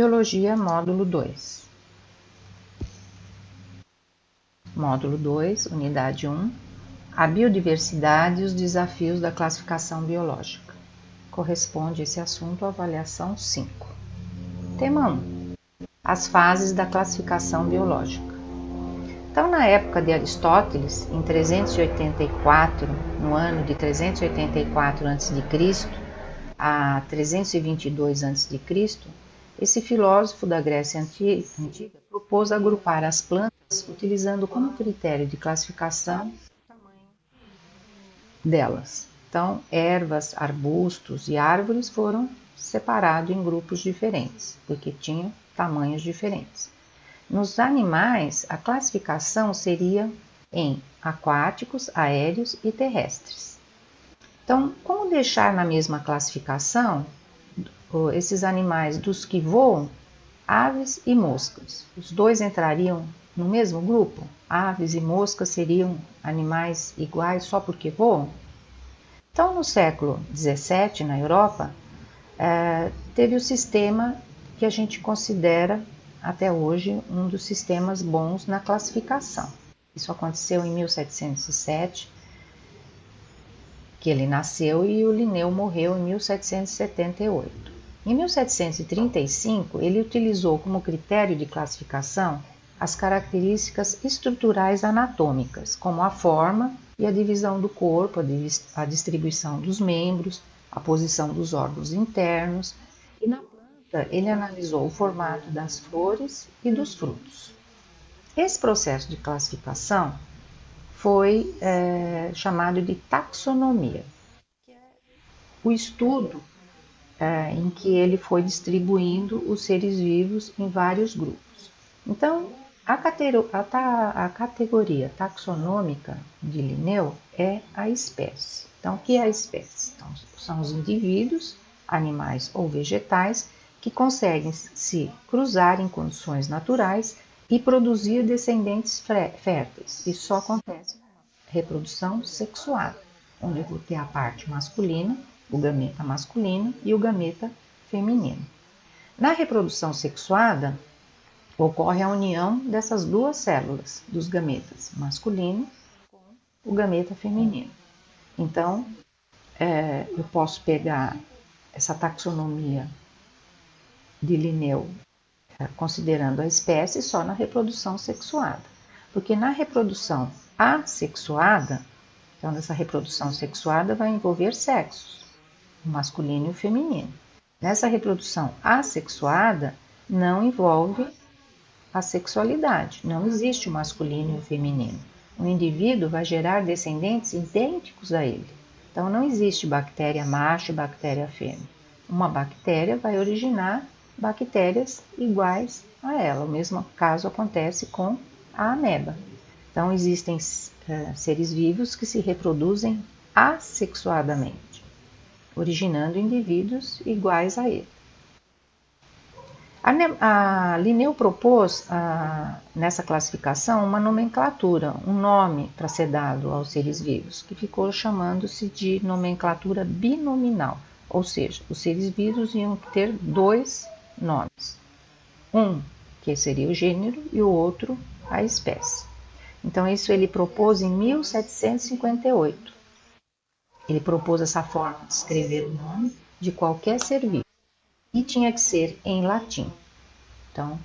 Biologia, módulo 2. Módulo 2, unidade 1. A biodiversidade e os desafios da classificação biológica. Corresponde esse assunto à avaliação 5. Tema 1. As fases da classificação biológica. Então, na época de Aristóteles, em 384, no ano de 384 a.C. a 322 a.C., esse filósofo da Grécia Antiga propôs agrupar as plantas utilizando como critério de classificação o tamanho delas. Então, ervas, arbustos e árvores foram separados em grupos diferentes, porque tinham tamanhos diferentes. Nos animais, a classificação seria em aquáticos, aéreos e terrestres. Então, como deixar na mesma classificação esses animais dos que voam, aves e moscas? Os dois entrariam no mesmo grupo? Aves e moscas seriam animais iguais só porque voam? Então, no século XVII, na Europa, teve o sistema que a gente considera até hoje um dos sistemas bons na classificação. Isso aconteceu em 1707, que ele nasceu, e o Linneu morreu em 1778. Em 1735, ele utilizou como critério de classificação as características estruturais anatômicas, como a forma e a divisão do corpo, a distribuição dos membros, a posição dos órgãos internos, e na planta ele analisou o formato das flores e dos frutos. Esse processo de classificação foi chamado de taxonomia, que é o estudo em que ele foi distribuindo os seres vivos em vários grupos. Então, a categoria taxonômica de Linneu é a espécie. Então, o que é a espécie? Então, são os indivíduos, animais ou vegetais, que conseguem se cruzar em condições naturais e produzir descendentes férteis. Isso só acontece na reprodução sexuada, onde eu vou ter a parte masculina, o gameta masculino e o gameta feminino. Na reprodução sexuada, ocorre a união dessas duas células, dos gametas masculino com o gameta feminino. Então, eu posso pegar essa taxonomia de Linneu, considerando a espécie só na reprodução sexuada. Porque na reprodução assexuada, então nessa reprodução sexuada vai envolver sexos, o masculino e o feminino. Nessa reprodução assexuada não envolve a sexualidade, não existe o masculino e o feminino. O indivíduo vai gerar descendentes idênticos a ele. Então não existe bactéria macho e bactéria fêmea. Uma bactéria vai originar bactérias iguais a ela. O mesmo caso acontece com a ameba. Então existem seres vivos que se reproduzem assexuadamente, originando indivíduos iguais a ele. A Linneu propôs nessa classificação uma nomenclatura, um nome para ser dado aos seres vivos, que ficou chamando-se de nomenclatura binominal, ou seja, os seres vivos iam ter dois nomes, um que seria o gênero e o outro a espécie. Então isso ele propôs em 1758. Ele propôs essa forma de escrever o nome de qualquer ser vivo e tinha que ser em latim. Então,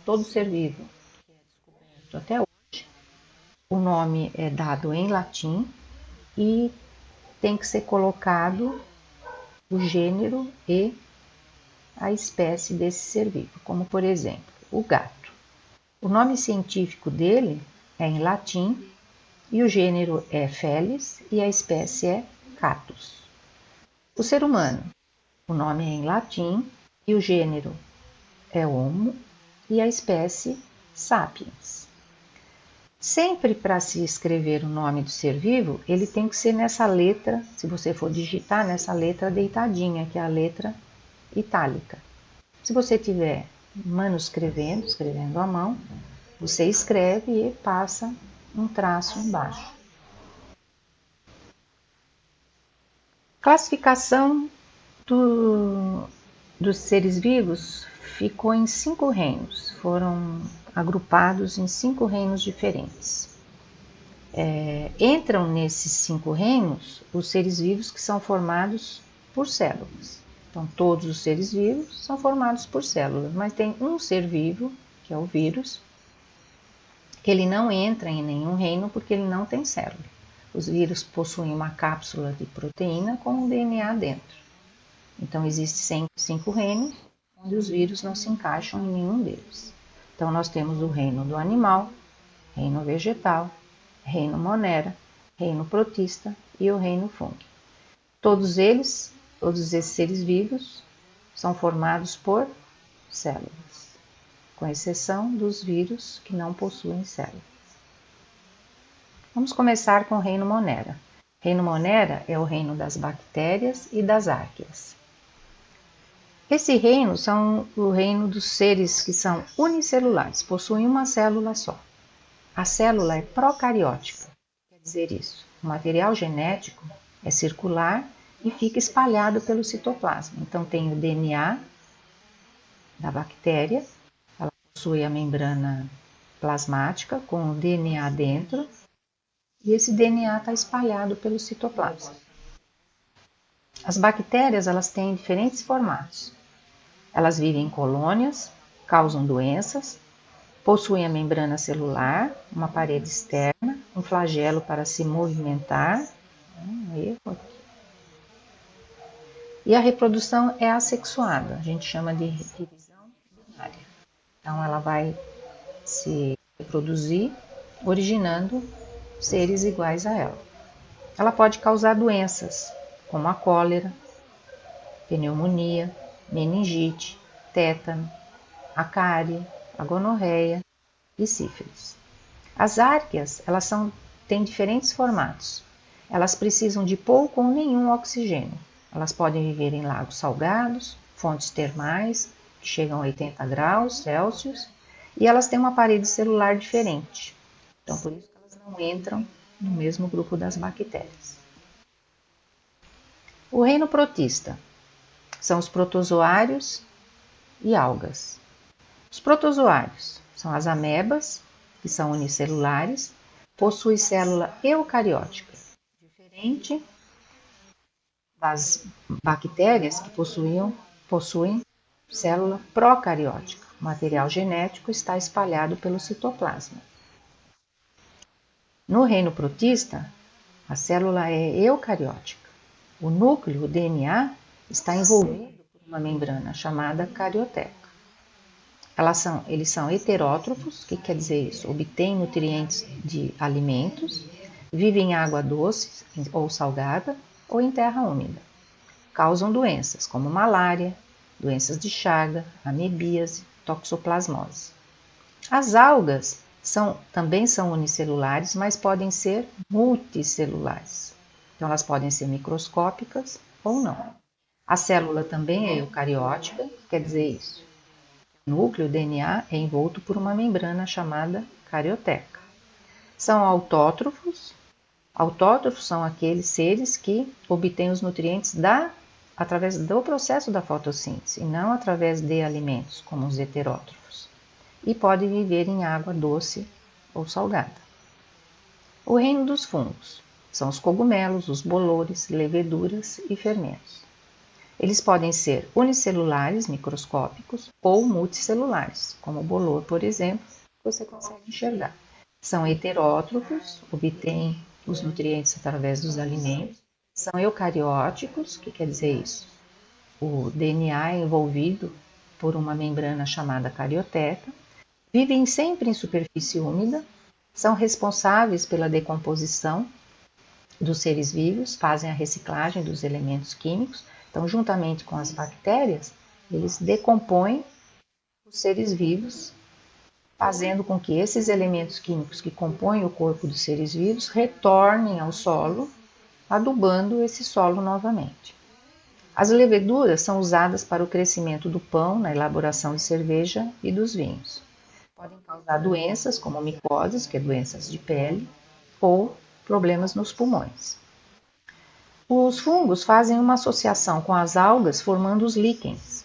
todo ser vivo que é descoberto até hoje, o nome é dado em latim e tem que ser colocado o gênero e a espécie desse ser vivo, como por exemplo, o gato. O nome científico dele é em latim e o gênero é Felis e a espécie é Catus. O ser humano, o nome é em latim e o gênero é Homo e a espécie Sapiens. Sempre para se escrever o nome do ser vivo, ele tem que ser nessa letra, se você for digitar, nessa letra deitadinha, que é a letra itálica. Se você estiver escrevendo à mão, você escreve e passa um traço embaixo. Classificação dos seres vivos ficou em 5 reinos, foram agrupados em 5 reinos diferentes. Entram nesses 5 reinos os seres vivos que são formados por células. Então, todos os seres vivos são formados por células, mas tem um ser vivo, que é o vírus, que ele não entra em nenhum reino porque ele não tem célula. Os vírus possuem uma cápsula de proteína com um DNA dentro. Então, existem 5 reinos, onde os vírus não se encaixam em nenhum deles. Então, nós temos o reino do animal, reino vegetal, reino monera, reino protista e o reino fungo. Todos esses seres vivos, são formados por células, com exceção dos vírus que não possuem células. Vamos começar com o reino monera. O reino monera é o reino das bactérias e das árqueas. Esse reino são o reino dos seres que são unicelulares, possuem uma célula só. A célula é procariótica, quer dizer isso. O material genético é circular e fica espalhado pelo citoplasma. Então tem o DNA da bactéria, ela possui a membrana plasmática com o DNA dentro, e esse DNA está espalhado pelo citoplasma. As bactérias elas têm diferentes formatos. Elas vivem em colônias, causam doenças, possuem a membrana celular, uma parede externa, um flagelo para se movimentar. E a reprodução é assexuada, a gente chama de divisão binária. Então ela vai se reproduzir, originando seres iguais a ela. Ela pode causar doenças, como a cólera, pneumonia, meningite, tétano, a cárie, a gonorreia e sífilis. As árqueas, têm diferentes formatos. Elas precisam de pouco ou nenhum oxigênio. Elas podem viver em lagos salgados, fontes termais, que chegam a 80 graus Celsius, e elas têm uma parede celular diferente. Então, por isso que elas não entram no mesmo grupo das bactérias. O reino protista são os protozoários e algas. Os protozoários são as amebas, que são unicelulares, possuem célula eucariótica, diferente das bactérias que possuem célula procariótica. O material genético está espalhado pelo citoplasma. No reino protista, a célula é eucariótica. O núcleo, o DNA, está envolvido por uma membrana chamada carioteca. Eles são heterótrofos, o que quer dizer isso? Obtêm nutrientes de alimentos, vivem em água doce ou salgada ou em terra úmida. Causam doenças como malária, doenças de Chaga, amebíase, toxoplasmose. As algas também são unicelulares, mas podem ser multicelulares. Então elas podem ser microscópicas ou não. A célula também é eucariótica, quer dizer isso. O núcleo, o DNA, é envolto por uma membrana chamada carioteca. São autótrofos. Autótrofos são aqueles seres que obtêm os nutrientes através do processo da fotossíntese, e não através de alimentos, como os heterótrofos. E podem viver em água doce ou salgada. O reino dos fungos são os cogumelos, os bolores, leveduras e fermentos. Eles podem ser unicelulares, microscópicos, ou multicelulares, como o bolor, por exemplo, que você consegue enxergar. São heterótrofos, obtêm os nutrientes através dos alimentos. São eucarióticos, que quer dizer isso? O DNA é envolvido por uma membrana chamada carioteca. Vivem sempre em superfície úmida, são responsáveis pela decomposição dos seres vivos, fazem a reciclagem dos elementos químicos. Então, juntamente com as bactérias, eles decompõem os seres vivos, fazendo com que esses elementos químicos que compõem o corpo dos seres vivos retornem ao solo, adubando esse solo novamente. As leveduras são usadas para o crescimento do pão, na elaboração de cerveja e dos vinhos. Podem causar doenças como micoses, que é doenças de pele, ou problemas nos pulmões. Os fungos fazem uma associação com as algas, formando os líquens.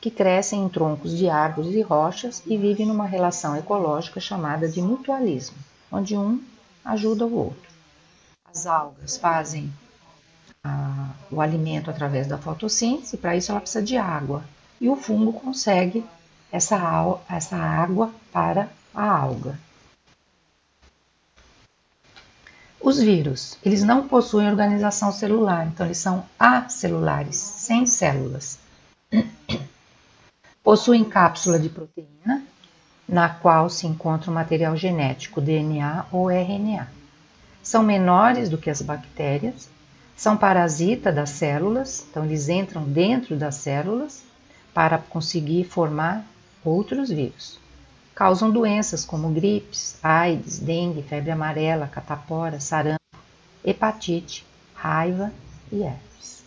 que crescem em troncos de árvores e rochas e vivem numa relação ecológica chamada de mutualismo, onde um ajuda o outro. As algas fazem o alimento através da fotossíntese, para isso ela precisa de água, e o fungo consegue essa água para a alga. Os vírus, eles não possuem organização celular, então eles são acelulares, sem células. Possuem cápsula de proteína, na qual se encontra o material genético, DNA ou RNA. São menores do que as bactérias, são parasitas das células, então eles entram dentro das células para conseguir formar outros vírus. Causam doenças como gripes, AIDS, dengue, febre amarela, catapora, sarampo, hepatite, raiva e herpes.